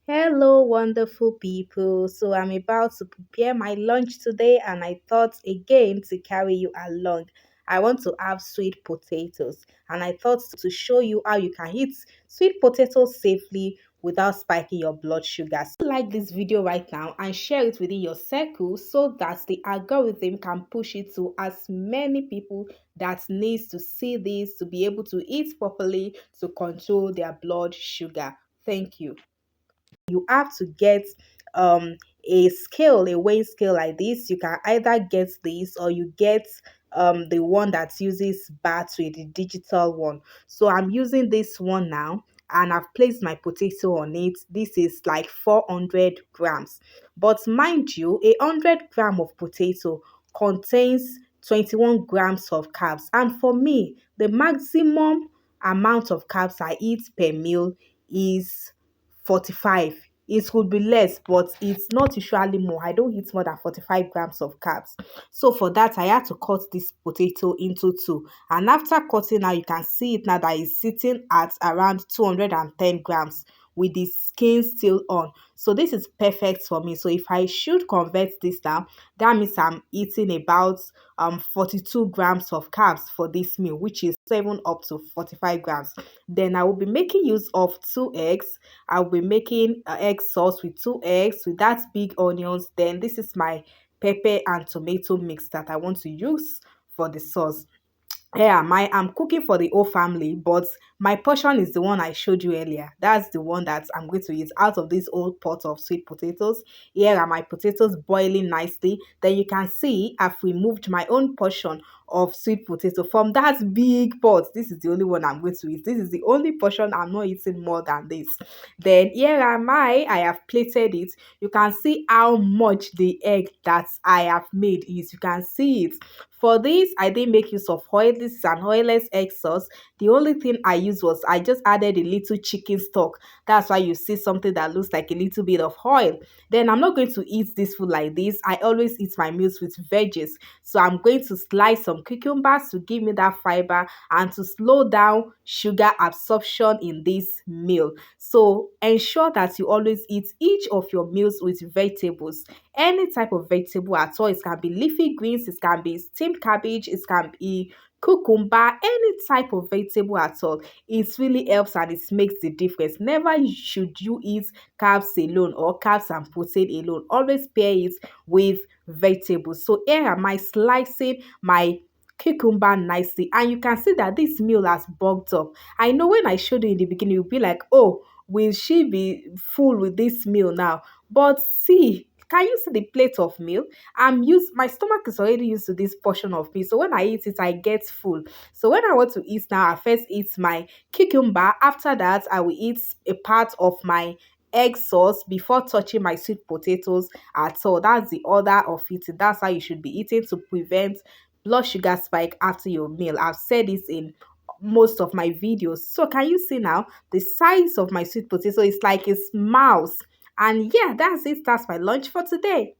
Hello, wonderful people. So, I'm about to prepare my lunch today, and I thought again to carry you along. I want to have sweet potatoes, and I thought to show you how you can eat sweet potatoes safely without spiking your blood sugar. So, like this video right now and share it within your circle so that the algorithm can push it to as many people that needs to see this to be able to eat properly to control their blood sugar. Thank you. You have to get um a scale, a weighing scale like this. You can either get this or you get the one that uses battery, the digital one. So I'm using this one now, and I've placed my potato on it. This is like 400 grams, but mind you, 100 gram of potato contains 21 grams of carbs, and for me the maximum amount of carbs I eat per meal is 45. It could be less, but it's not usually more. I don't eat more than 45 grams of carbs. So for that, I had to cut this potato into two. And after cutting now, you can see it now that it's sitting at around 210 grams with the skin still on. So this is perfect for me. So if I should convert this now, that means I'm eating about 42 grams of carbs for this meal, which is 7 up to 45 grams. Then I will be making use of 2 eggs. I'll be making egg sauce with 2 eggs with that big onions. Then this is my pepper and tomato mix that I want to use for the sauce. Yeah, I'm cooking for the whole family, but my portion is the one I showed you earlier. That's the one that I'm going to use out of this old pot of sweet potatoes. Here are my potatoes boiling nicely. Then you can see I've removed my own portion of sweet potato from that big pot. This is the only one I'm going to eat. This is the only portion I'm not eating more than this. Then here am I have plated it. You can see how much the egg that I have made is. You can see it. For this, I didn't make use of oil. This is an oilless egg sauce. The only thing I used was I just added a little chicken stock. That's why you see something that looks like a little bit of oil. Then I'm not going to eat this food like this. I always eat my meals with veggies. So I'm going to slice some cucumbers to give me that fiber and to slow down sugar absorption in this meal. So ensure that you always eat each of your meals with vegetables, any type of vegetable at all. It can be leafy greens, it can be steamed cabbage, it can be cucumber, any type of vegetable at all. It really helps and it makes the difference. Never should you eat carbs alone or carbs and protein alone. Always pair it with vegetables. So here am I slicing my cucumber nicely, and you can see that this meal has bulked up. I know when I showed you in the beginning, you'll be like, oh, will she be full with this meal now? But see, can you see the plate of meal? My stomach is already used to this portion of meal. So when I eat it, I get full. So when I want to eat now, I first eat my cucumber. After that, I will eat a part of my egg sauce before touching my sweet potatoes at all. That's the order of eating. That's how you should be eating to prevent blood sugar spike after your meal. I've said this in most of my videos. So can you see now the size of my sweet potato is like a mouse? And yeah, that's it. That's my lunch for today.